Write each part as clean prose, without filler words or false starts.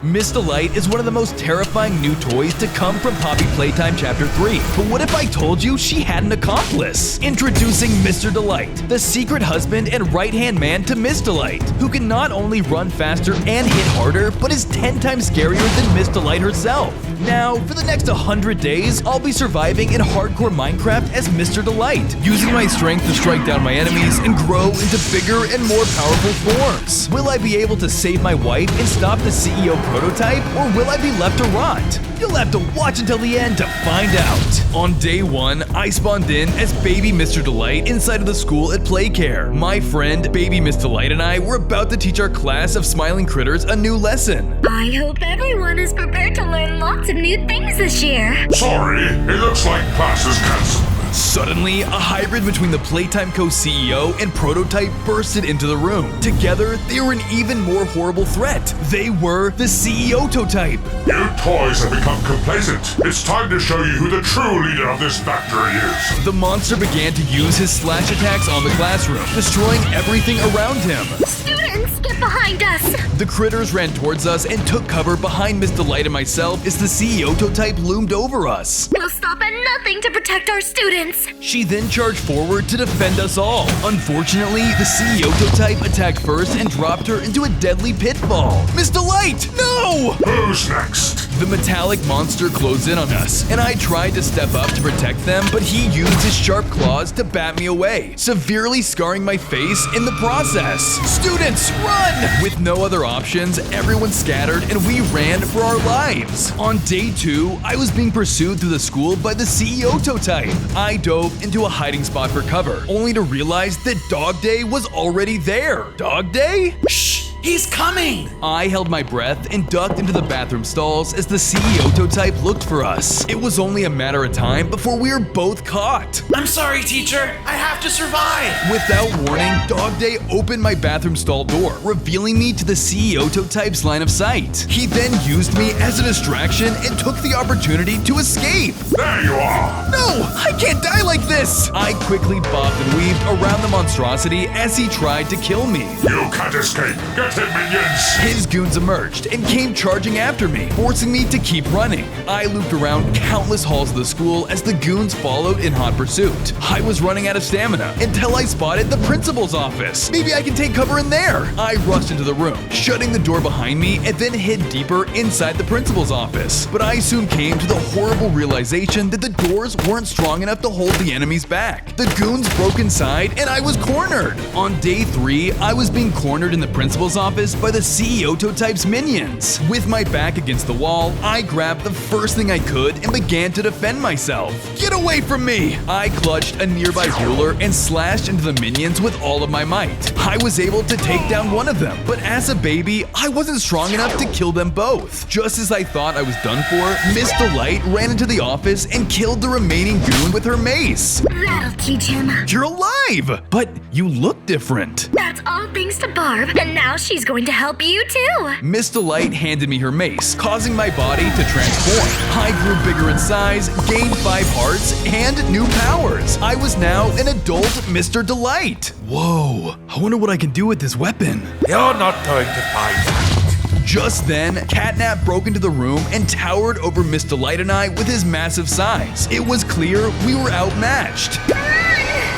Miss Delight is one of the most terrifying new toys to come from Poppy Playtime Chapter 3. But what if I told you she had an accomplice? Introducing Mr. Delight, the secret husband and right-hand man to Miss Delight, who can not only run faster and hit harder, but is 10 times scarier than Miss Delight herself. Now, for the next 100 days, I'll be surviving in hardcore Minecraft as Mr. Delight, using my strength to strike down my enemies and grow into bigger and more powerful forms. Will I be able to save my wife and stop the CEO prototype, or will I be left to rot? You'll have to watch until the end to find out. On day 1, I spawned in as Baby Mr. Delight inside of the school at Playcare. My friend, Baby Miss Delight, and I were about to teach our class of smiling critters a new lesson. I hope everyone is prepared to learn lots of new things this year. Sorry, it looks like class is cancelled. Suddenly, a hybrid between the Playtime Co. CEO and Prototype bursted into the room. Together, they were an even more horrible threat. They were the CEOtotype. You toys have become complacent. It's time to show you who the true leader of this factory is. The monster began to use his slash attacks on the classroom, destroying everything around him. Students, get behind us! The critters ran towards us and took cover behind Miss Delight and myself as the CEOtotype loomed over us. We'll stop at nothing to protect our students. She then charged forward to defend us all. Unfortunately, the CEOtotype attacked first and dropped her into a deadly pitfall. Miss Delight, no! Who's next? The metallic monster closed in on us, and I tried to step up to protect them, but he used his sharp claws to bat me away, severely scarring my face in the process. Students, run! With no other options, everyone scattered and we ran for our lives. On day 2, I was being pursued through the school by the CEOtotype. I dove into a hiding spot for cover, only to realize that Dog Day was already there. Dog Day? Shh! He's coming! I held my breath and ducked into the bathroom stalls as the CEOtotype looked for us. It was only a matter of time before we were both caught. I'm sorry, teacher. I have to survive. Without warning, Dog Day opened my bathroom stall door, revealing me to the CEOtotype's line of sight. He then used me as a distraction and took the opportunity to escape. There you are! No! I can't die like this! I quickly bobbed and weaved around the monstrosity as he tried to kill me. You can't escape! Get him, minions! His goons emerged and came charging after me, forcing me to keep running. I looped around countless halls of the school as the goons followed in hot pursuit. I was running out of stamina until I spotted the principal's office. Maybe I can take cover in there. I rushed into the room, shutting the door behind me, and then hid deeper inside the principal's office. But I soon came to the horrible realization that the doors weren't strong enough to hold the enemies back. The goons broke inside and I was cornered. On day 3, I was being cornered in the principal's office by the CEOtotype's minions. With my back against the wall, I grabbed the first thing I could and began to defend myself. Get away from me! I clutched a nearby ruler and slashed into the minions with all of my might. I was able to take down one of them, but as a baby, I wasn't strong enough to kill them both. Just as I thought I was done for, Miss Delight ran into the office and killed the remaining goon with her mace. That'll teach him. You're alive! But you look different. That's all thanks to Barb, and now she's going to help you too. Miss Delight handed me her mace, causing my body to transform. I grew bigger in size, gained 5 hearts, and new powers. I was now an adult Mr. Delight. Whoa, I wonder what I can do with this weapon. You're not going to find out. Just then, Catnap broke into the room and towered over Miss Delight and I with his massive size. It was clear we were outmatched.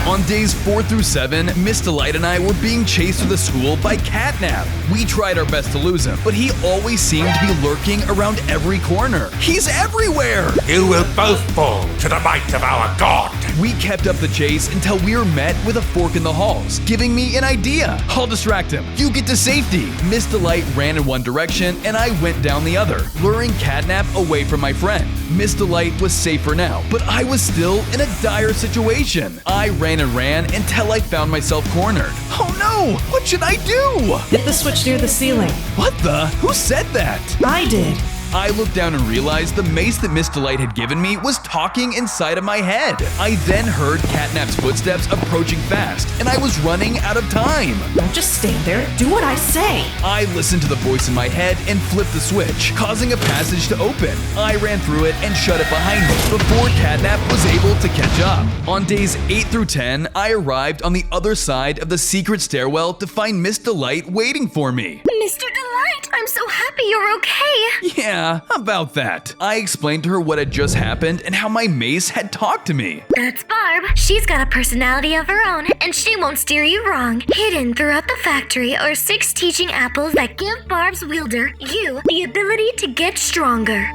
On days 4 through 7, Miss Delight and I were being chased through the school by Catnap. We tried our best to lose him, but he always seemed to be lurking around every corner. He's everywhere! You will both fall to the might of our god. We kept up the chase until we were met with a fork in the halls, giving me an idea. I'll distract him. You get to safety. Miss Delight ran in one direction and I went down the other, luring Catnap away from my friend. Miss Delight was safe for now, but I was still in a dire situation. I ran and ran until I found myself cornered. Oh no! What should I do? Hit the switch near the ceiling. What the? Who said that? I did. I looked down and realized the mace that Miss Delight had given me was talking inside of my head. I then heard Catnap's footsteps approaching fast, and I was running out of time. Don't just stand there. Do what I say. I listened to the voice in my head and flipped the switch, causing a passage to open. I ran through it and shut it behind me before Catnap was able to catch up. On days 8 through 10, I arrived on the other side of the secret stairwell to find Miss Delight waiting for me. Mr. Delight! right? I'm so happy you're okay. Yeah, about that. I explained to her what had just happened and how my mace had talked to me. That's Barb. She's got a personality of her own, and she won't steer you wrong. Hidden throughout the factory are 6 teaching apples that give Barb's wielder, you, the ability to get stronger.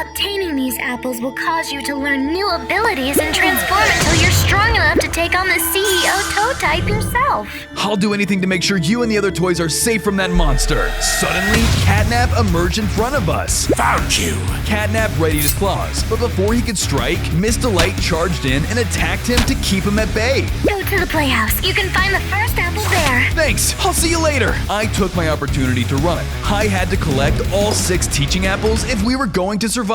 Obtaining these apples will cause you to learn new abilities and transform until you're strong enough to take on the CEOtotype yourself. I'll do anything to make sure you and the other toys are safe from that monster. Suddenly, Catnap emerged in front of us. Found you. Catnap readied his claws, but before he could strike, Miss Delight charged in and attacked him to keep him at bay. Go to the playhouse. You can find the first apple there. Thanks, I'll see you later. I took my opportunity to run. I had to collect all 6 teaching apples if we were going to survive.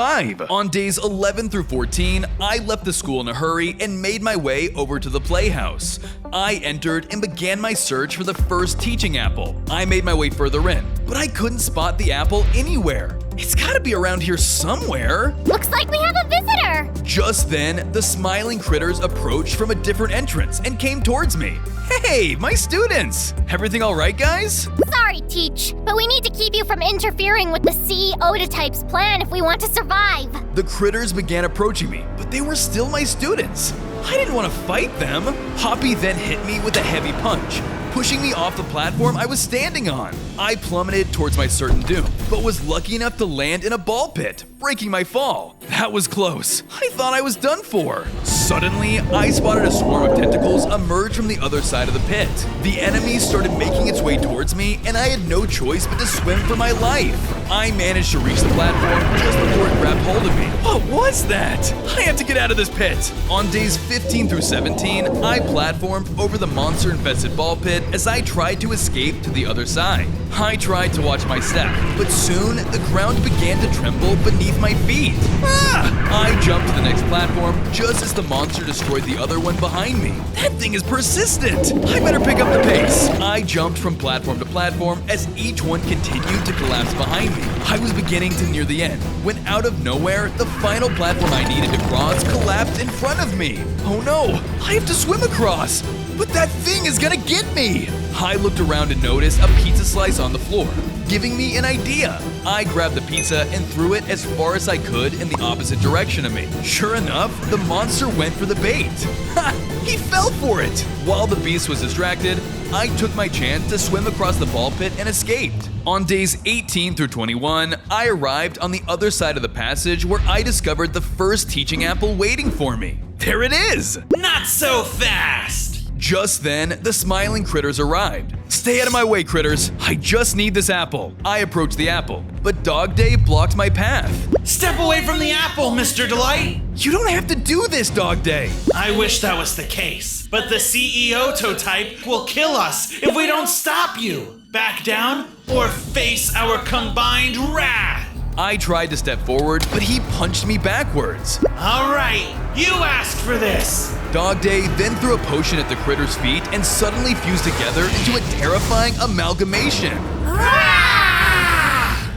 On days 11 through 14, I left the school in a hurry and made my way over to the playhouse. I entered and began my search for the first teaching apple. I made my way further in, but I couldn't spot the apple anywhere. It's gotta be around here somewhere. Looks like we have a visitor. Just then, the smiling critters approached from a different entrance and came towards me. Hey, my students! Everything all right, guys? Sorry, Teach, but we need to keep you from interfering with the CEOtotype's plan if we want to survive. The critters began approaching me, but they were still my students. I didn't want to fight them. Poppy then hit me with a heavy punch, pushing me off the platform I was standing on. I plummeted towards my certain doom, but was lucky enough to land in a ball pit, breaking my fall. That was close. I thought I was done for. Suddenly, I spotted a swarm of tentacles emerge from the other side of the pit. The enemy started making its way towards me, and I had no choice but to swim for my life. I managed to reach the platform just before it grabbed hold of me. What was that? I have to get out of this pit. On days 15 through 17, I platformed over the monster-infested ball pit as I tried to escape to the other side. I tried to watch my step, but soon the ground began to tremble beneath my feet. I jumped to the next platform just as the monster destroyed the other one behind me. That thing is persistent. I better pick up the pace. I jumped from platform to platform as each one continued to collapse behind me. I was beginning to near the end when out of nowhere, the final platform I needed to cross collapsed in front of me. Oh no, I have to swim across. But that thing is gonna get me! I looked around and noticed a pizza slice on the floor, giving me an idea. I grabbed the pizza and threw it as far as I could in the opposite direction of me. Sure enough, the monster went for the bait. Ha! He fell for it! While the beast was distracted, I took my chance to swim across the ball pit and escaped. On days 18 through 21, I arrived on the other side of the passage where I discovered the first teaching apple waiting for me. There it is! Not so fast. Just then, the smiling critters arrived. Stay out of my way, critters. I just need this apple. I approached the apple, but Dog Day blocked my path. Step away from the apple, Mr. Delight. You don't have to do this, Dog Day. I wish that was the case, but the CEOtotype will kill us if we don't stop you. Back down or face our combined wrath. I tried to step forward, but he punched me backwards. All right, you asked for this. Dog Day then threw a potion at the critter's feet and suddenly fused together into a terrifying amalgamation.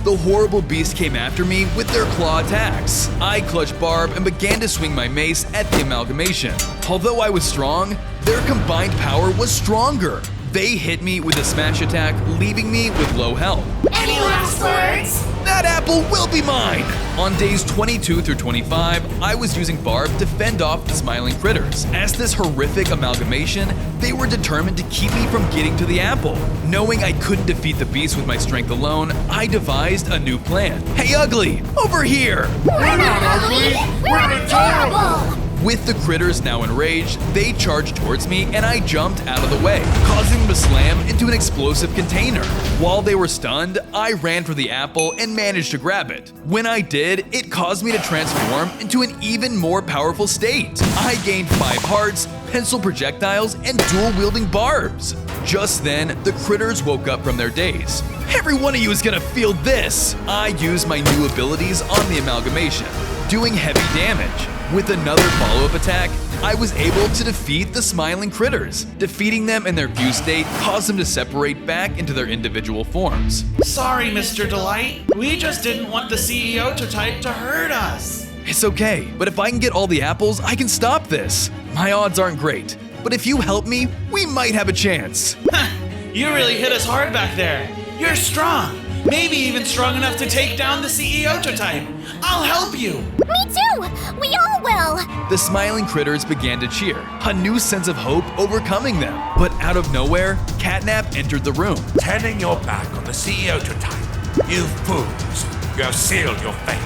The horrible beast came after me with their claw attacks. I clutched Barb and began to swing my mace at the amalgamation. Although I was strong, their combined power was stronger. They hit me with a smash attack, leaving me with low health. Any last words? That apple will be mine! On days 22 through 25, I was using Barb to fend off the smiling critters. As this horrific amalgamation, they were determined to keep me from getting to the apple. Knowing I couldn't defeat the beast with my strength alone, I devised a new plan. Hey, Ugly! Over here! We're not ugly! We're adorable! With the critters now enraged, they charged towards me and I jumped out of the way, causing them to slam into an explosive container. While they were stunned, I ran for the apple and managed to grab it. When I did, it caused me to transform into an even more powerful state. I gained 5 hearts, pencil projectiles, and dual-wielding barbs. Just then, the critters woke up from their daze. Every one of you is gonna feel this! I used my new abilities on the amalgamation, doing heavy damage. With another follow-up attack, I was able to defeat the smiling critters. Defeating them in their fused state caused them to separate back into their individual forms. Sorry, Mr. Delight. We just didn't want the CEOtotype to hurt us. It's okay, but if I can get all the apples, I can stop this. My odds aren't great, but if you help me, we might have a chance. You really hit us hard back there. You're strong. Maybe even strong enough to take down the CEOtotype. I'll help you. Me too! We all will! The smiling critters began to cheer, a new sense of hope overcoming them. But out of nowhere, Catnap entered the room. Turning your back on the CEOtotype. You fools. You have sealed your fate.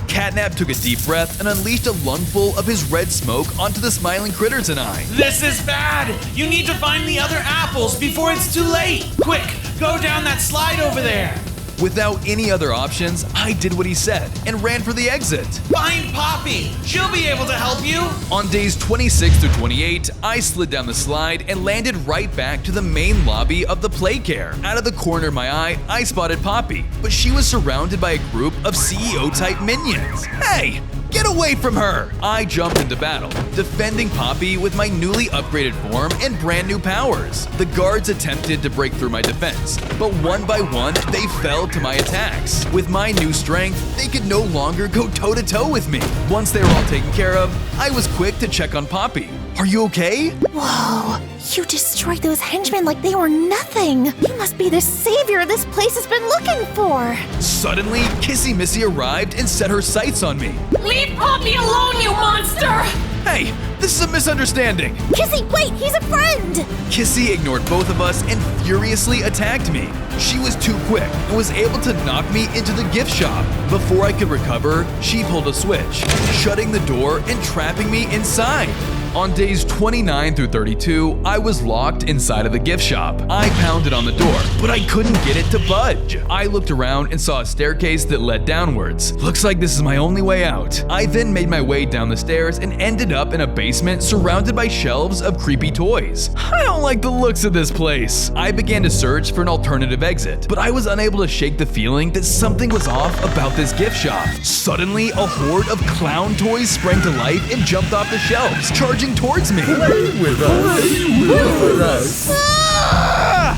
Catnap took a deep breath and unleashed a lungful of his red smoke onto the smiling critters and I. This is bad. You need to find the other apples before it's too late. Quick, go down that slide over there. Without any other options, I did what he said and ran for the exit. Find Poppy. She'll be able to help you. On days 26 through 28, I slid down the slide and landed right back to the main lobby of the Playcare. Out of the corner of my eye, I spotted Poppy, but she was surrounded by a group of CEO-type minions. Hey! Get away from her! I jumped into battle, defending Poppy with my newly upgraded form and brand new powers. The guards attempted to break through my defense, but one by one, they fell to my attacks. With my new strength, they could no longer go toe-to-toe with me. Once they were all taken care of, I was quick to check on Poppy. Are you okay? Whoa, you destroyed those henchmen like they were nothing. You must be the savior this place has been looking for. Suddenly, Kissy Missy arrived and set her sights on me. Leave Poppy alone, you monster! Hey, this is a misunderstanding. Kissy, wait, he's a friend. Kissy ignored both of us and furiously attacked me. She was too quick and was able to knock me into the gift shop. Before I could recover, she pulled a switch, shutting the door and trapping me inside. On days 29 through 32, I was locked inside of the gift shop. I pounded on the door, but I couldn't get it to budge. I looked around and saw a staircase that led downwards. Looks like this is my only way out. I then made my way down the stairs and ended up in a basement surrounded by shelves of creepy toys. I don't like the looks of this place. I began to search for an alternative exit, but I was unable to shake the feeling that something was off about this gift shop. Suddenly, a horde of clown toys sprang to life and jumped off the shelves, charging towards me. Play with us.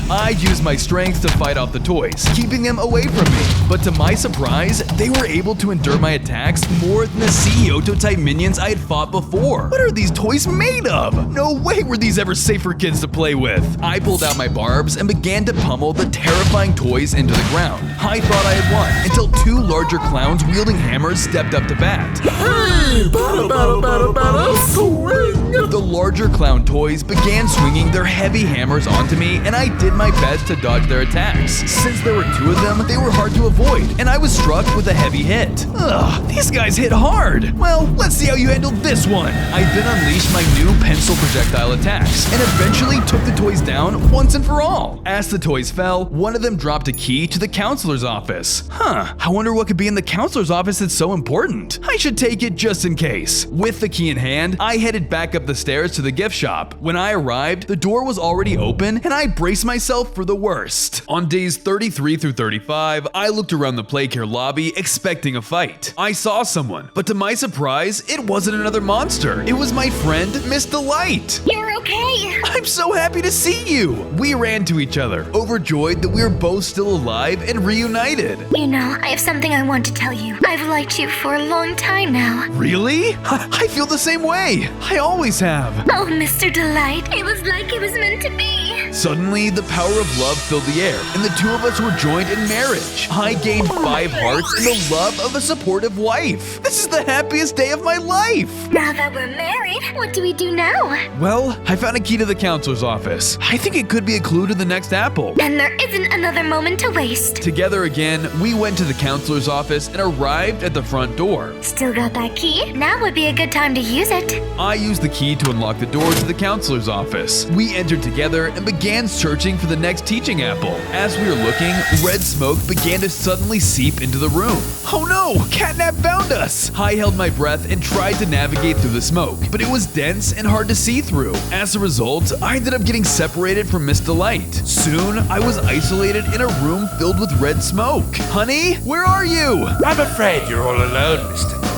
I used my strength to fight off the toys, keeping them away from me. But to my surprise, they were able to endure my attacks more than the CEOtotype minions I had fought before. What are these toys made of? No way were these ever safe for kids to play with. I pulled out my barbs and began to pummel the terrifying toys into the ground. I thought I had won until two larger clowns wielding hammers stepped up to bat. Hey, battle, swing! The larger clown toys began swinging their heavy hammers onto me, and I did my best to dodge their attacks. Since there were two of them, they were hard to avoid, and I was struck with a heavy hit. Ugh, these guys hit hard. Well, let's see how you handle this one. I then unleashed my new pencil projectile attacks, and eventually took the toys down once and for all. As the toys fell, one of them dropped a key to the counselor's office. I wonder what could be in the counselor's office that's so important. I should take it just in case. With the key in hand, I headed back up the stairs to the gift shop. When I arrived, the door was already open, and I braced myself for the worst. On days 33 through 35, I looked around the Playcare lobby expecting a fight. I saw someone, but to my surprise, it wasn't another monster. It was my friend, Miss Delight. You're okay. I'm so happy to see you. We ran to each other, overjoyed that we were both still alive and reunited. You know, I have something I want to tell you. I've liked you for a long time now. Really? I feel the same way. I always have. Oh, Mr. Delight, it was like it was meant to be. Suddenly, the power of love filled the air, and the two of us were joined in marriage. I gained 5 hearts and the love of a supportive wife. This is the happiest day of my life. Now that we're married, what do we do now? Well, I found a key to the counselor's office. I think it could be a clue to the next apple. And there isn't another moment to waste. Together again, we went to the counselor's office and arrived at the front door. Still got that key? Now would be a good time to use it. I used the key to unlock the door to the counselor's office. We entered together and began searching for the next teaching apple. As we were looking, red smoke began to suddenly seep into the room. Oh no! Catnap found us! I held my breath and tried to navigate through the smoke, but it was dense and hard to see through. As a result, I ended up getting separated from Miss Delight. Soon, I was isolated in a room filled with red smoke. Honey, where are you? I'm afraid you're all alone, Mr. Delight.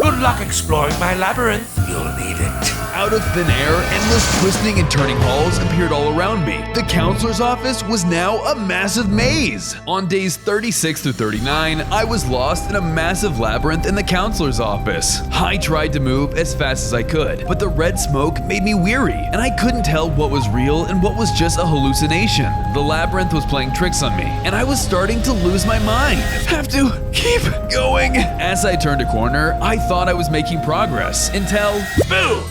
Good luck exploring my labyrinth. You'll need it. Out of thin air, endless twisting and turning halls appeared all around me. The counselor's office was now a massive maze. On days 36 through 39, I was lost in a massive labyrinth in the counselor's office. I tried to move as fast as I could, but the red smoke made me weary, and I couldn't tell what was real and what was just a hallucination. The labyrinth was playing tricks on me, and I was starting to lose my mind. Have to keep going. As I turned a corner, I thought I was making progress until boom!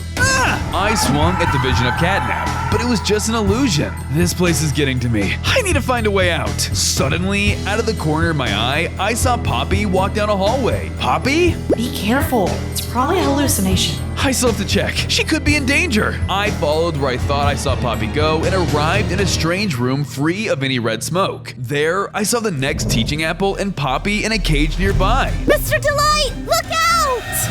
I swung at the vision of Catnap, but it was just an illusion. This place is getting to me. I need to find a way out. Suddenly, out of the corner of my eye, I saw Poppy walk down a hallway. Poppy? Be careful. It's probably a hallucination. I still have to check. She could be in danger. I followed where I thought I saw Poppy go and arrived in a strange room free of any red smoke. There, I saw the next teaching apple and Poppy in a cage nearby. Mr. Delight, look out!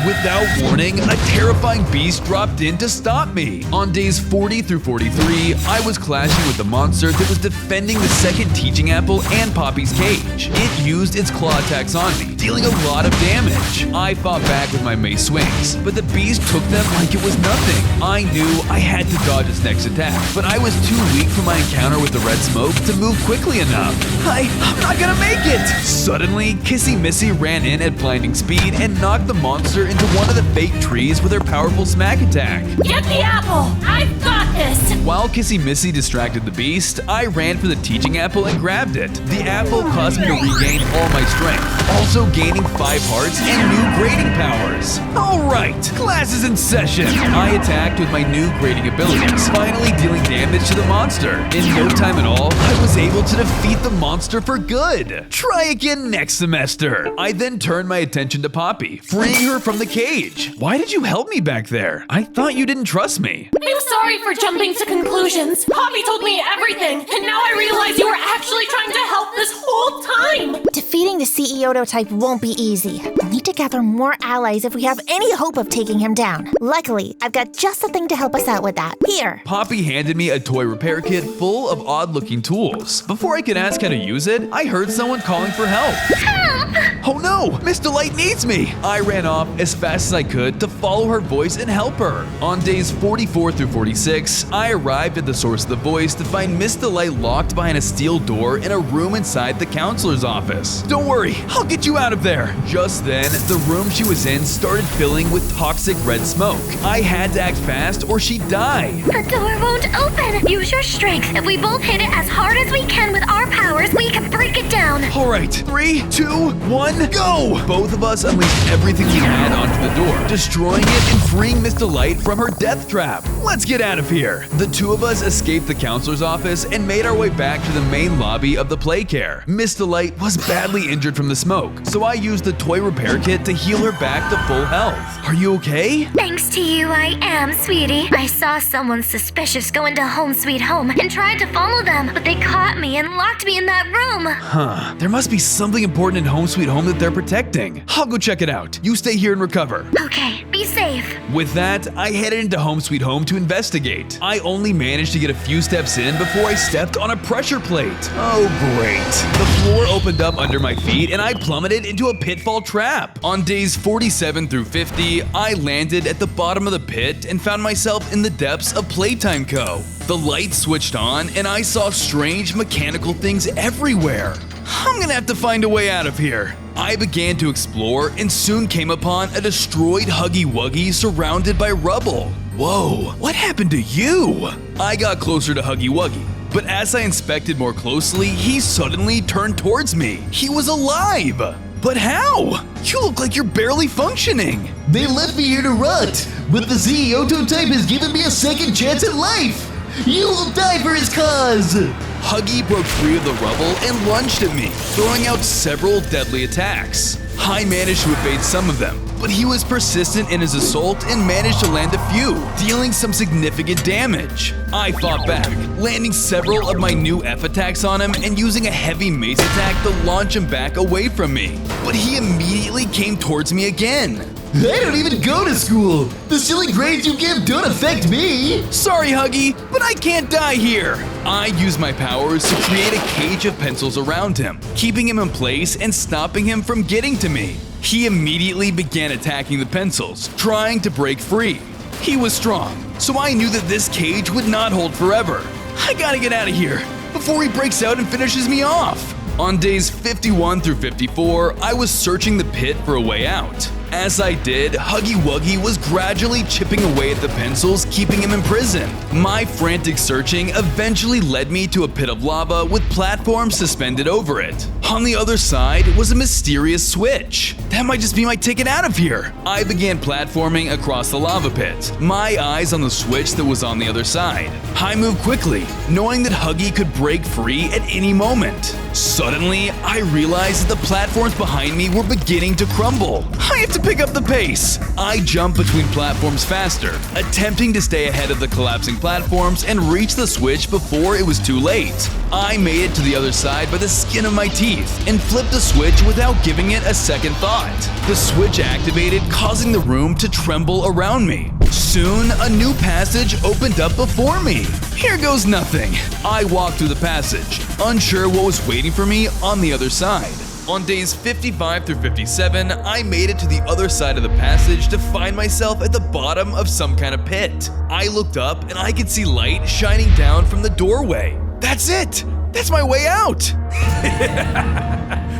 Without warning, a terrifying beast dropped in to stop me. On days 40 through 43, I was clashing with the monster that was defending the second teaching apple and Poppy's cage. It used its claw attacks on me, dealing a lot of damage. I fought back with my mace swings, but the beast took them like it was nothing. I knew I had to dodge its next attack, but I was too weak from my encounter with the red smoke to move quickly enough. I'm not gonna make it! Suddenly, Kissy Missy ran in at blinding speed and knocked the monster into one of the fake trees with her powerful smack attack. Get the apple! I've got this! While Kissy Missy distracted the beast, I ran for the teaching apple and grabbed it. The apple caused me to regain all my strength, also gaining 5 hearts and new grading powers. Alright, class is in session. I attacked with my new grading abilities, finally dealing damage to the monster. In no time at all, I was able to defeat the monster for good. Try again next semester. I then turned my attention to Poppy, freeing her from the cage. Why did you help me back there? I thought you didn't trust me. I'm sorry for jumping to conclusions. Poppy told me everything, and now I realize you were actually trying to help this whole time. Defeating the CEOtotype won't be easy. We'll need to gather more allies if we have any hope of taking him down. Luckily, I've got just the thing to help us out with that. Here. Poppy handed me a toy repair kit full of odd-looking tools. Before I could ask how to use it, I heard someone calling for help. Help! Oh no! Miss Delight needs me! I ran off as fast as I could to follow her voice and help her. On days 44 through 46, I arrived at the source of the voice to find Miss Delight locked behind a steel door in a room inside the counselor's office. Don't worry, I'll get you out of there. Just then, the room she was in started filling with toxic red smoke. I had to act fast or she'd die. The door won't open. Use your strength. If we both hit it as hard as we can with our powers, we can break it down. Alright, 3, 2, 1, go! Both of us unleashed everything we had onto the door, destroying it and freeing Miss Delight from her death trap. Let's get out of here. The two of us escaped the counselor's office and made our way back to the main lobby of the Playcare. Miss Delight was badly injured from the smoke, so I used the toy repair kit to heal her back to full health. Are you okay? Thanks to you, I am, sweetie. I saw someone suspicious go into Home Sweet Home and tried to follow them, but they caught me and locked me in that room. Huh. There must be something important in Home Sweet Home that they're protecting. I'll go check it out. You stay here and recover. Okay, be safe. With that, I headed into Home Sweet Home to investigate. I only managed to get a few steps in before I stepped on a pressure plate. Oh great. The floor opened up under my feet and I plummeted into a pitfall trap. On days 47 through 50, I landed at the bottom of the pit and found myself in the depths of Playtime Co. The lights switched on and I saw strange mechanical things everywhere. I'm gonna have to find a way out of here. I began to explore and soon came upon a destroyed Huggy Wuggy surrounded by rubble. Whoa, what happened to you? I got closer to Huggy Wuggy, but as I inspected more closely, he suddenly turned towards me. He was alive! But how? You look like you're barely functioning. They left me here to rot, but the CEOtotype has given me a second chance at life. You will die for his cause! Huggy broke free of the rubble and lunged at me, throwing out several deadly attacks. I managed to evade some of them, but he was persistent in his assault and managed to land a few, dealing some significant damage. I fought back, landing several of my new F attacks on him and using a heavy mace attack to launch him back away from me. But he immediately came towards me again. I don't even go to school! The silly grades you give don't affect me! Sorry, Huggy, but I can't die here! I used my powers to create a cage of pencils around him, keeping him in place and stopping him from getting to me. He immediately began attacking the pencils, trying to break free. He was strong, so I knew that this cage would not hold forever. I gotta get out of here before he breaks out and finishes me off. On days 51 through 54, I was searching the pit for a way out. As I did, Huggy Wuggy was gradually chipping away at the pencils, keeping him imprisoned. My frantic searching eventually led me to a pit of lava with platforms suspended over it. On the other side was a mysterious switch. That might just be my ticket out of here. I began platforming across the lava pit, my eyes on the switch that was on the other side. I moved quickly, knowing that Huggy could break free at any moment. Suddenly, I realized that the platforms behind me were beginning to crumble. I have to pick up the pace. I jumped between platforms faster, attempting to stay ahead of the collapsing platforms and reach the switch before it was too late. I made it to the other side by the skin of my teeth and flipped the switch without giving it a second thought. The switch activated, causing the room to tremble around me. Soon, a new passage opened up before me. Here goes nothing. I walked through the passage, unsure what was waiting for me on the other side. On days 55 through 57, I made it to the other side of the passage to find myself at the bottom of some kind of pit. I looked up and I could see light shining down from the doorway. That's it! That's my way out!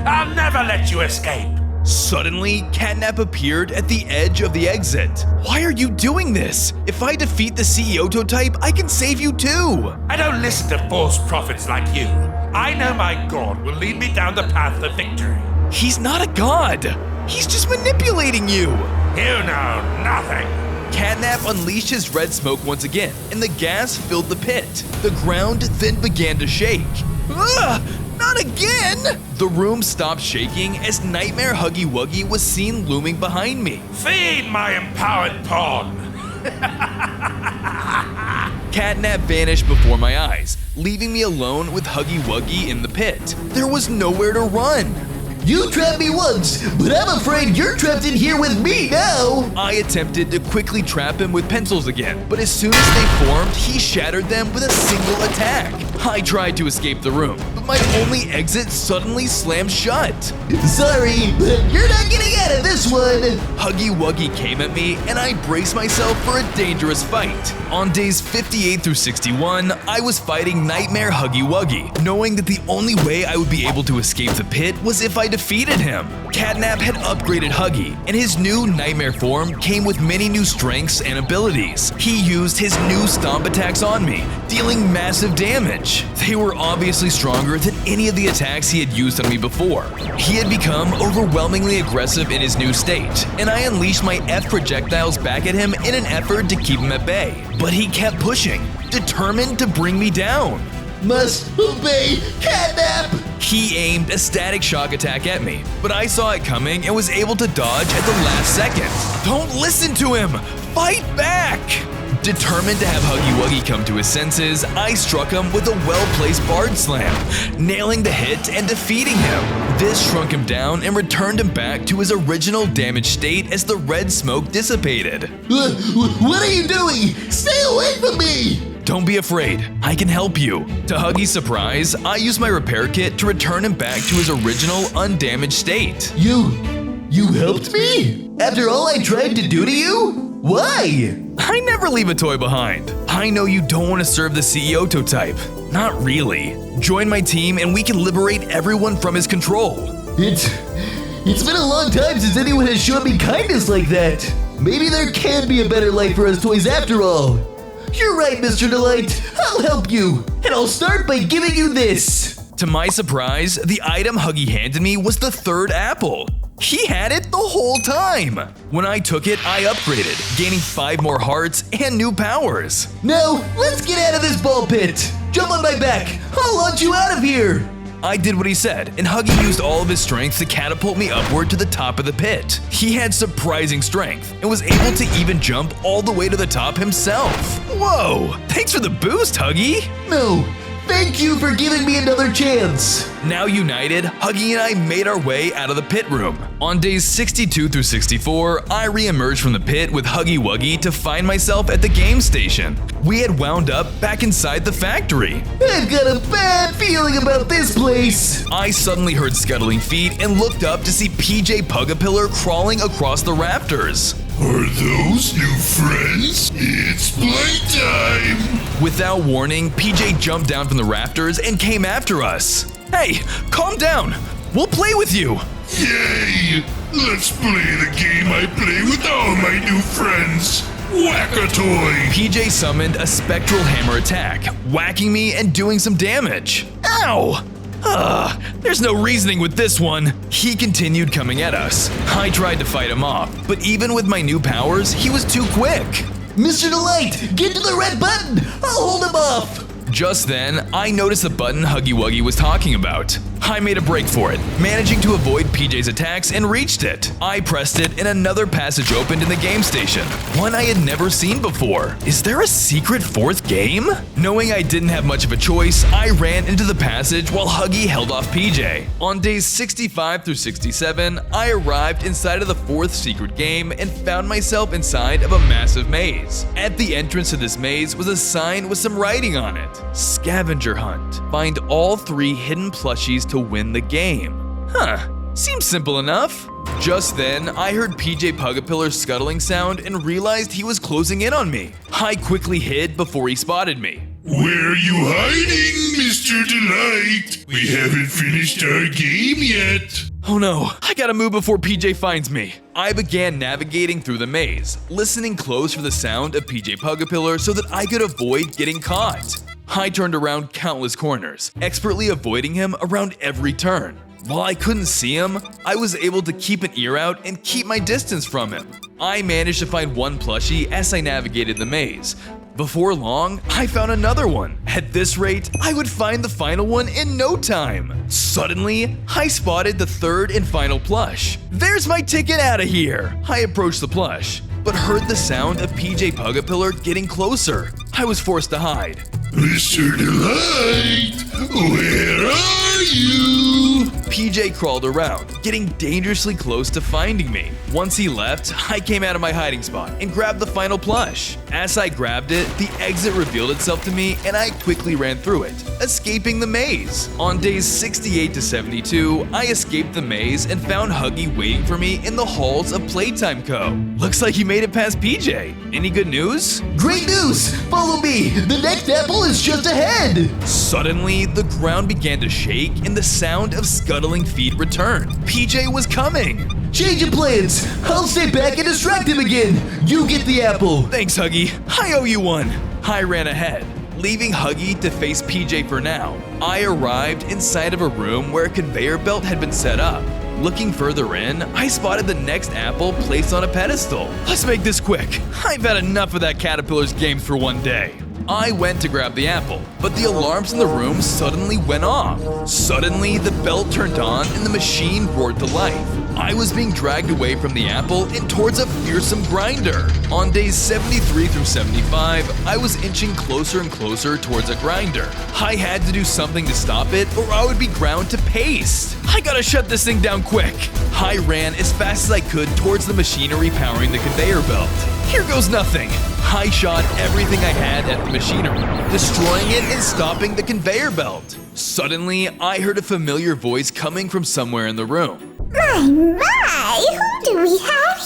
I'll never let you escape. Suddenly, Catnap appeared at the edge of the exit. Why are you doing this? If I defeat the CEOtotype, I can save you too! I don't listen to false prophets like you. I know my god will lead me down the path of victory. He's not a god! He's just manipulating you! You know nothing! Catnap unleashed his red smoke once again, and the gas filled the pit. The ground then began to shake. Ugh! Not again! The room stopped shaking as Nightmare Huggy Wuggy was seen looming behind me. Feed my empowered pawn! Catnap vanished before my eyes, leaving me alone with Huggy Wuggy in the pit. There was nowhere to run. You trapped me once, but I'm afraid you're trapped in here with me now! I attempted to quickly trap him with pencils again, but as soon as they formed, he shattered them with a single attack. I tried to escape the room, but my only exit suddenly slammed shut. Sorry, but you're not getting out of this one! Huggy Wuggy came at me, and I braced myself for a dangerous fight. On days 58 through 61, I was fighting Nightmare Huggy Wuggy, knowing that the only way I would be able to escape the pit was if I defeated him. Catnap had upgraded Huggy, and his new Nightmare form came with many new strengths and abilities. He used his new stomp attacks on me, dealing massive damage. They were obviously stronger than any of the attacks he had used on me before. He had become overwhelmingly aggressive in his new state, and I unleashed my F projectiles back at him in an effort to keep him at bay. But he kept pushing, determined to bring me down. Must obey Catnap! He aimed a static shock attack at me, but I saw it coming and was able to dodge at the last second. Don't listen to him! Fight back! Determined to have Huggy Wuggy come to his senses, I struck him with a well-placed Bard Slam, nailing the hit and defeating him. This shrunk him down and returned him back to his original damaged state as the red smoke dissipated. What are you doing? Stay away from me! Don't be afraid, I can help you. To Huggy's surprise, I used my repair kit to return him back to his original undamaged state. You helped me? After all I tried to do to you? Why? I never leave a toy behind. I know you don't want to serve the CEOtotype. Not really. Join my team and we can liberate everyone from his control. It's been a long time since anyone has shown me kindness like that. Maybe there can be a better life for us toys after all. You're right, Mr. Delight. I'll help you. And I'll start by giving you this. To my surprise, the item Huggy handed me was the third apple. He had it the whole time. When I took it, I upgraded, gaining 5 more hearts and new powers. Now, let's get out of this ball pit. Jump on my back. I'll launch you out of here. I did what he said, and Huggy used all of his strength to catapult me upward to the top of the pit. He had surprising strength, and was able to even jump all the way to the top himself. Whoa! Thanks for the boost, Huggy! No, Thank you for giving me another chance. Now united, Huggy and I made our way out of the pit room. On days 62 through 64, I re-emerged from the pit with Huggy Wuggy to find myself at the game station. We had wound up back inside the factory. I've got a bad feeling about this place. I suddenly heard scuttling feet and looked up to see PJ Pugapillar crawling across the rafters. Are those new friends? It's playtime! Without warning, PJ jumped down from the rafters and came after us. Hey, calm down. We'll play with you. Yay! Let's play the game I play with all my new friends. Whack-a-toy! PJ summoned a spectral hammer attack, whacking me and doing some damage. Ow! There's no reasoning with this one. He continued coming at us. I tried to fight him off, but even with my new powers, he was too quick. Mr. Delight, get to the red button. I'll hold him off. Just then, I noticed the button Huggy Wuggy was talking about. I made a break for it, managing to avoid PJ's attacks and reached it. I pressed it and another passage opened in the game station, one I had never seen before. Is there a secret fourth game? Knowing I didn't have much of a choice, I ran into the passage while Huggy held off PJ. On days 65 through 67, I arrived inside of the fourth secret game and found myself inside of a massive maze. At the entrance to this maze was a sign with some writing on it. Scavenger hunt. Find all 3 hidden plushies to win the game. Seems simple enough. Just then, I heard PJ Pugapillar's scuttling sound and realized he was closing in on me. I quickly hid before he spotted me. Where are you hiding, Mr. Delight? We haven't finished our game yet. Oh no, I gotta move before PJ finds me. I began navigating through the maze, listening close for the sound of PJ Pugapillar so that I could avoid getting caught. I turned around countless corners, expertly avoiding him around every turn. While I couldn't see him, I was able to keep an ear out and keep my distance from him. I managed to find one plushie as I navigated the maze. Before long, I found another one. At this rate, I would find the final one in no time. Suddenly, I spotted the third and final plush. There's my ticket out of here! I approached the plush, but heard the sound of PJ Pugapillar getting closer. I was forced to hide. Mr. Delight, where are you? PJ crawled around, getting dangerously close to finding me. Once he left, I came out of my hiding spot and grabbed the final plush. As I grabbed it, the exit revealed itself to me and I quickly ran through it, escaping the maze. On days 68 to 72, I escaped the maze and found Huggy waiting for me in the halls of Playtime Co. Looks like you made it past PJ. Any good news? Great news! Follow me! The next apple is just ahead! Suddenly, the ground began to shake and the sound of scuttling feet returned. PJ was coming! Change of plans! I'll stay back and distract him again! You get the apple! Thanks, Huggy. I owe you one. I ran ahead, leaving Huggy to face PJ for now. I arrived inside of a room where a conveyor belt had been set up. Looking further in, I spotted the next apple placed on a pedestal. Let's make this quick. I've had enough of that caterpillar's games for one day. I went to grab the apple, but the alarms in the room suddenly went off. Suddenly, the belt turned on and the machine roared to life. I was being dragged away from the apple and towards a fearsome grinder. On days 73 through 75, I was inching closer and closer towards a grinder. I had to do something to stop it or I would be ground to paste. I gotta shut this thing down quick. I ran as fast as I could towards the machinery powering the conveyor belt. Here goes nothing. I shot everything I had at the machinery, destroying it and stopping the conveyor belt. Suddenly, I heard a familiar voice coming from somewhere in the room. My, who do we have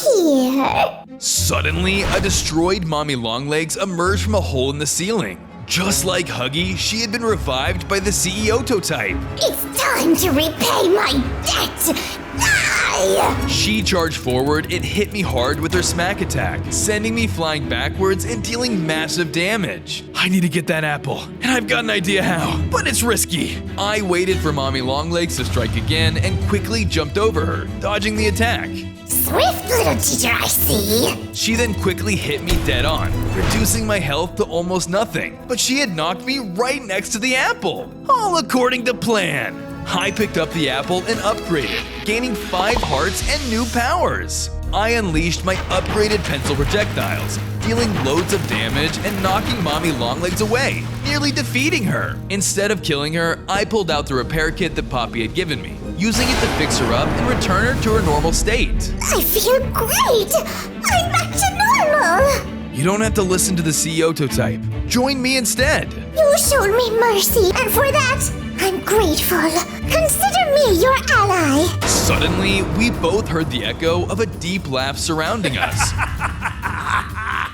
here? Suddenly, a destroyed Mommy Longlegs emerged from a hole in the ceiling. Just like Huggy, she had been revived by the CEOtotype. It's time to repay my debt! Die! She charged forward and hit me hard with her smack attack, sending me flying backwards and dealing massive damage. I need to get that apple, and I've got an idea how, but it's risky. I waited for Mommy Longlegs to strike again and quickly jumped over her, dodging the attack. Swift little teacher, I see. She then quickly hit me dead on, reducing my health to almost nothing, but she had knocked me right next to the apple, all according to plan. I picked up the apple and upgraded, gaining 5 hearts and new powers. I unleashed my upgraded pencil projectiles, dealing loads of damage and knocking Mommy Longlegs away, nearly defeating her. Instead of killing her, I pulled out the repair kit that Poppy had given me, using it to fix her up and return her to her normal state. I feel great! I'm back to normal! You don't have to listen to the CEOtotype. Join me instead. You showed me mercy, and for that, I'm grateful. Consider me your ally. Suddenly, we both heard the echo of a deep laugh surrounding us.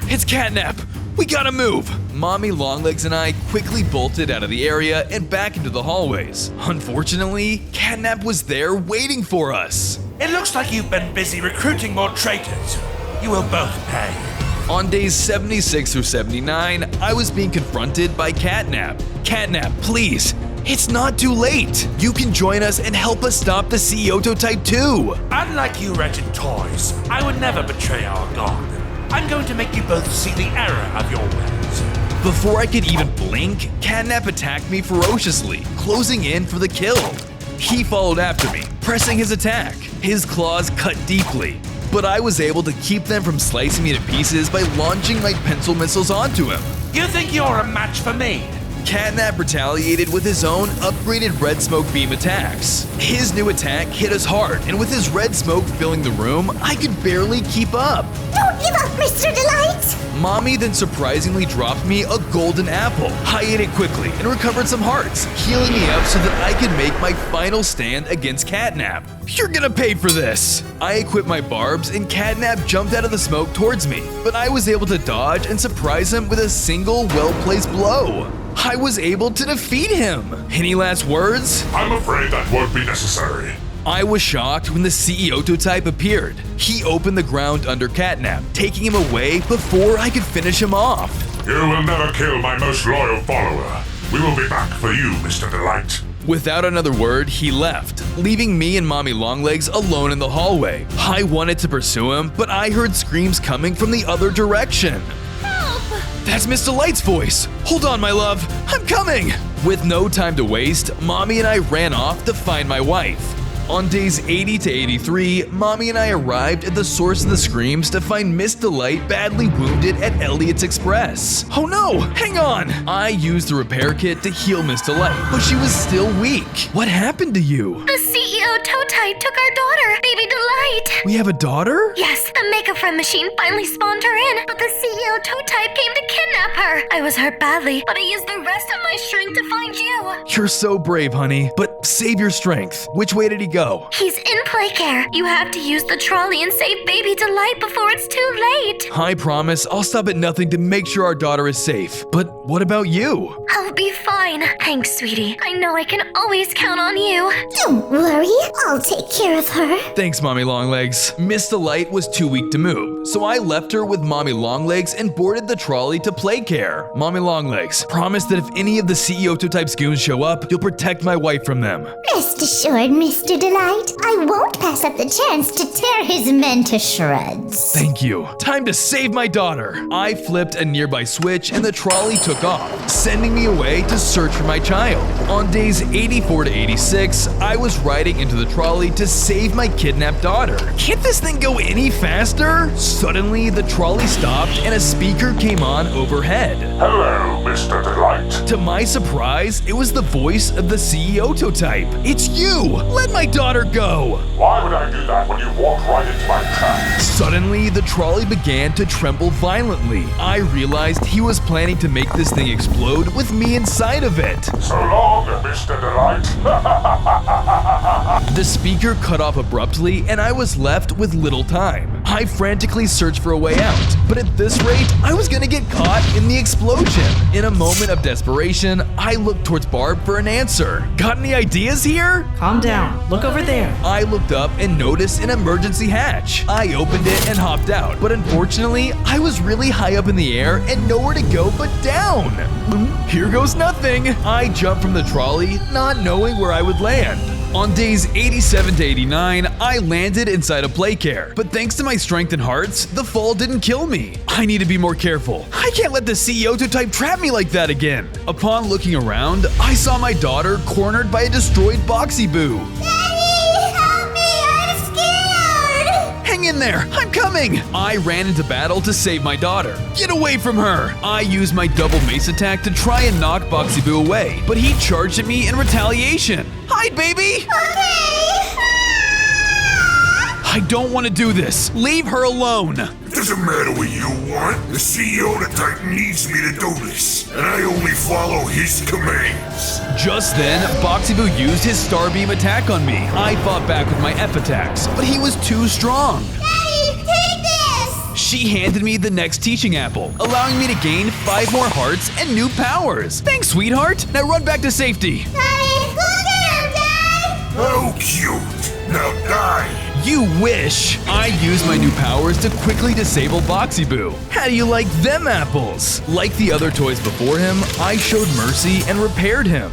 It's Catnap! We gotta move! Mommy Longlegs and I quickly bolted out of the area and back into the hallways. Unfortunately, Catnap was there waiting for us. It looks like you've been busy recruiting more traitors. You will both pay. On days 76 through 79, I was being confronted by Catnap. Catnap, please! It's not too late! You can join us and help us stop the CEOtotype too! Unlike you wretched toys, I would never betray our god. I'm going to make you both see the error of your ways. Before I could even blink, Catnap attacked me ferociously, closing in for the kill. He followed after me, pressing his attack. His claws cut deeply, but I was able to keep them from slicing me to pieces by launching my pencil missiles onto him. You think you're a match for me? Catnap retaliated with his own upgraded red smoke beam attacks. His new attack hit us hard, and with his red smoke filling the room, I could barely keep up. Don't give up, Mr. Delight! Mommy then surprisingly dropped me a golden apple. I ate it quickly and recovered some hearts, healing me up so that I could make my final stand against Catnap. You're gonna pay for this! I equipped my barbs and Catnap jumped out of the smoke towards me, but I was able to dodge and surprise him with a single well-placed blow. I was able to defeat him! Any last words? I'm afraid that won't be necessary. I was shocked when the CEOtotype appeared. He opened the ground under Catnap, taking him away before I could finish him off. You will never kill my most loyal follower. We will be back for you, Mr. Delight. Without another word, he left, leaving me and Mommy Longlegs alone in the hallway. I wanted to pursue him, but I heard screams coming from the other direction. That's Miss Delight's voice! Hold on, my love! I'm coming! With no time to waste, Mommy and I ran off to find my wife. On days 80 to 83, Mommy and I arrived at the source of the screams to find Miss Delight badly wounded at Elliot's Express. Oh no! Hang on! I used the repair kit to heal Miss Delight, but she was still weak. What happened to you? The CEOtotype took our daughter, Baby Delight. We have a daughter? Yes, the make-a-friend machine finally spawned her in, but the CEOtotype came to kidnap her. I was hurt badly, but I used the rest of my strength to find you. You're so brave, honey, but save your strength. Which way did he go? He's in play care. You have to use the trolley and save Baby Delight before it's too late. I promise I'll stop at nothing to make sure our daughter is safe. But what about you? I'll be fine. Thanks, sweetie. I know I can always count on you. Don't worry. I'll take care of her. Thanks, Mommy Longlegs. Miss Delight was too weak to move, so I left her with Mommy Longlegs and boarded the trolley to play care. Mommy Longlegs, promise that if any of the CEOtotype's goons show up, you'll protect my wife from them. Rest assured, Mr. Delight, I won't pass up the chance to tear his men to shreds. Thank you. Time to save my daughter. I flipped a nearby switch and the trolley took off, sending me away to search for my child. On days 84 to 86, I was riding into the trolley to save my kidnapped daughter. Can't this thing go any faster? Suddenly, the trolley stopped and a speaker came on overhead. Hello, Mr. Delight. To my surprise, it was the voice of the CEOtotype. It's you! Let my daughter go! Why would I do that when you walked right into my trap? Suddenly, the trolley began to tremble violently. I realized he was planning to make this thing explode with me inside of it. So long, Mr. Delight. The speaker cut off abruptly, and I was left with little time. I frantically searched for a way out, but at this rate, I was gonna get caught in the explosion. In a moment of desperation, I looked towards Barb for an answer. Got any ideas here? Calm down. Look over there. I looked up and noticed an emergency hatch. I opened it and hopped out, but unfortunately, I was really high up in the air and nowhere to go but down. Here goes nothing. I jumped from the trolley, not knowing where I would land. On days 87 to 89, I landed inside a playcare, but thanks to my strength and hearts, the fall didn't kill me. I need to be more careful. I can't let the CEOtotype trap me like that again. Upon looking around, I saw my daughter cornered by a destroyed Boxy Boo. Daddy, help me! I'm scared! Hang in there! I'm coming! I ran into battle to save my daughter. Get away from her! I used my double mace attack to try and knock Boxy Boo away, but he charged at me in retaliation. Hide, baby! I don't want to do this. Leave her alone. It doesn't matter what you want. The CEOtotype needs me to do this, and I only follow his commands. Just then, Boxy Boo used his Starbeam attack on me. I fought back with my F attacks, but he was too strong. Daddy, take this! She handed me the next teaching apple, allowing me to gain 5 more hearts and new powers. Thanks, sweetheart. Now run back to safety. Daddy, look at him, Dad! Oh, cute. Now die. You wish! I used my new powers to quickly disable Boxy Boo. How do you like them apples? Like the other toys before him, I showed mercy and repaired him.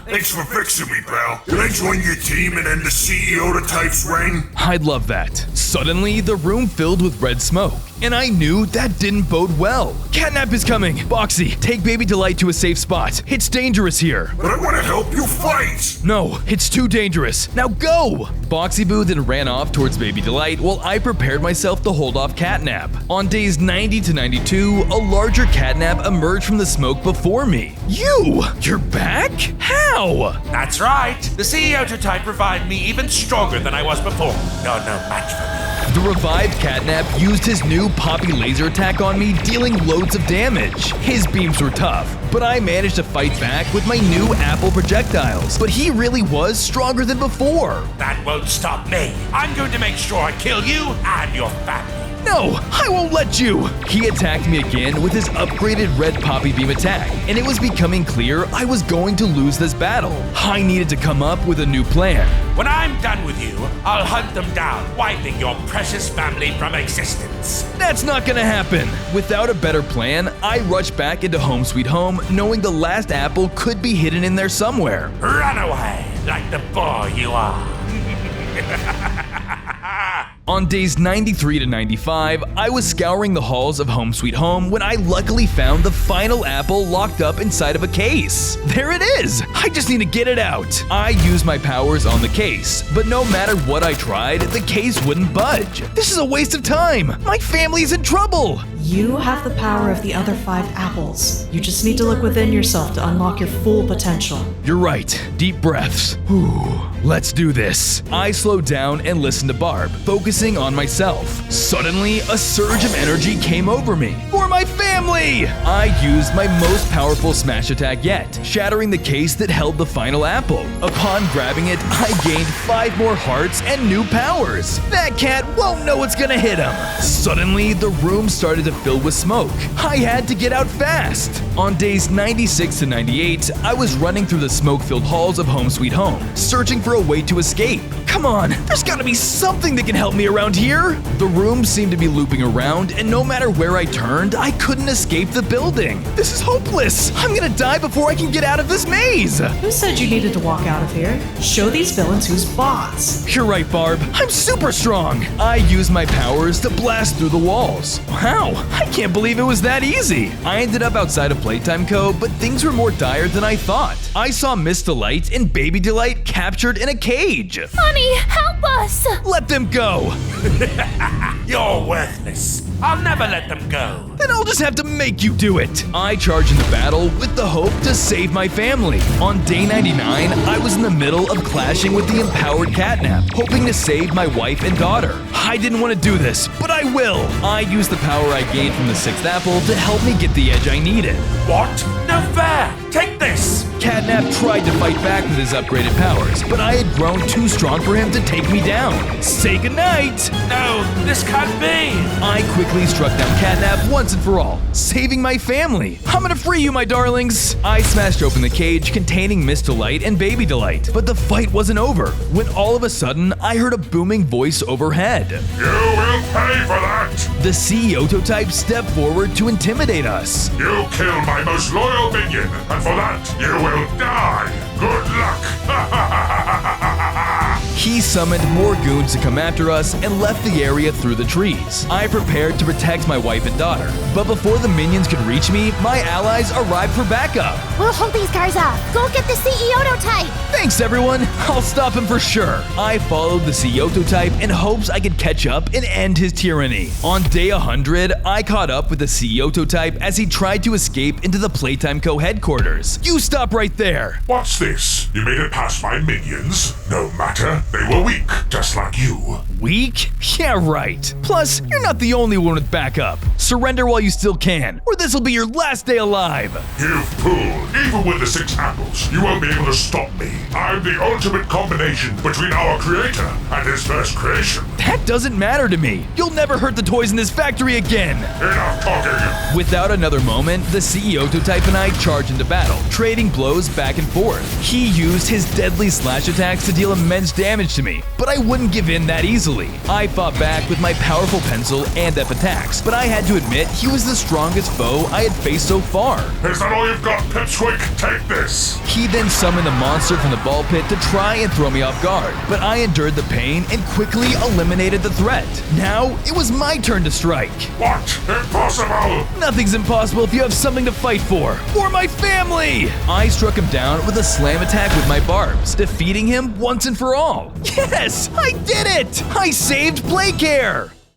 Thanks for fixing me, pal. Can I join your team and end the CEOtotype's reign? I'd love that. Suddenly, the room filled with red smoke, and I knew that didn't bode well. Catnap is coming! Boxy, take Baby Delight to a safe spot. It's dangerous here. But I want to help you fight! No, it's too dangerous. Now go! Boxy Boo then ran off towards Baby Delight while I prepared myself to hold off Catnap. On days 90 to 92, a larger Catnap emerged from the smoke before me. You're back? How? That's right. The CEOtotype revived me even stronger than I was before. No match for me. The revived Catnap used his new Poppy laser attack on me, dealing loads of damage. His beams were tough, but I managed to fight back with my new apple projectiles. But he really was stronger than before. That won't stop me. I'm going to make sure I kill you and your family. No, I won't let you! He attacked me again with his upgraded red Poppy Beam attack, and it was becoming clear I was going to lose this battle. I needed to come up with a new plan. When I'm done with you, I'll hunt them down, wiping your precious family from existence. That's not gonna happen! Without a better plan, I rushed back into Home Sweet Home, knowing the last apple could be hidden in there somewhere. Run away, like the boy you are. On days 93 to 95, I was scouring the halls of Home Sweet Home when I luckily found the final apple locked up inside of a case. There it is! I just need to get it out. I used my powers on the case, but no matter what I tried, the case wouldn't budge. This is a waste of time. My family's in trouble. You have the power of the other 5 apples. You just need to look within yourself to unlock your full potential. You're right. Deep breaths. Whew. Let's do this. I slowed down and listened to Barb, focusing on myself. Suddenly, a surge of energy came over me. For my family! I used my most powerful smash attack yet, shattering the case that held the final apple. Upon grabbing it, I gained 5 more hearts and new powers. That cat won't know what's gonna hit him. Suddenly, the room started to fill with smoke. I had to get out fast. On days 96 to 98, I was running through the smoke-filled halls of Home Sweet Home, searching for a way to escape. Come on, there's gotta be something that can help me around here. The room seemed to be looping around, and no matter where I turned, I couldn't escape the building. This is hopeless. I'm gonna die before I can get out of this maze. Who said you needed to walk out of here? Show these villains who's boss. You're right, Barb. I'm super strong. I used my powers to blast through the walls. Wow, I can't believe it was that easy. I ended up outside of Playtime Co., but things were more dire than I thought. I saw Miss Delight and Baby Delight captured in a cage. Honey, help us! Let them go. You're worthless. I'll never let them go. Then I'll just have to make you do it. I charged into battle with the hope to save my family. On day 99, I was in the middle of clashing with the empowered Catnap, hoping to save my wife and daughter. I didn't want to do this, but I will. I used the power I gained from the 6th apple to help me get the edge I needed. What? No fair! Take this! Catnap tried to fight back with his upgraded powers, but I had grown too strong for him to take me down. Say goodnight! No, this can't be! I quickly struck down Catnap once and for all, saving my family. I'm gonna free you, my darlings! I smashed open the cage containing Miss Delight and Baby Delight, but the fight wasn't over, when all of a sudden, I heard a booming voice overhead. You will pay for that! The CEOtotype stepped forward to intimidate us. You killed my most loyal minion, and for that, you will die! Good luck! He summoned more goons to come after us and left the area through the trees. I prepared to protect my wife and daughter, but before the minions could reach me, my allies arrived for backup. We'll hold these guys off. Go get the CEOtotype. Thanks, everyone. I'll stop him for sure. I followed the CEOtotype in hopes I could catch up and end his tyranny. On day 100, I caught up with the CEOtotype as he tried to escape into the Playtime Co. headquarters. You stop right there. What's this? You made it past my minions? No matter, they were weak, just like you. Weak? Yeah, right. Plus, you're not the only one with backup. Surrender while you still can, or this'll be your last day alive. You fool! Even with the 6 apples, you won't be able to stop me. I'm the ultimate combination between our creator and his first creation. That doesn't matter to me. You'll never hurt the toys in this factory again. Enough talking! Without another moment, the CEOtotype and I charged into battle, trading blows back and forth. He used his deadly slash attacks to deal immense damage to me, but I wouldn't give in that easily. I fought back with my powerful pencil and ep attacks, but I had to admit he was the strongest foe I had faced so far. Is that all you've got, Pipsqueak? Take this! He then summoned a monster from the ball pit to try and throw me off guard, but I endured the pain and quickly eliminated the threat. Now, it was my turn to strike. What? Impossible! Nothing's impossible if you have something to fight for my family! I struck him down with a slam attack with my barbs, defeating him once and for all. Yes, I did it! I saved Playcare!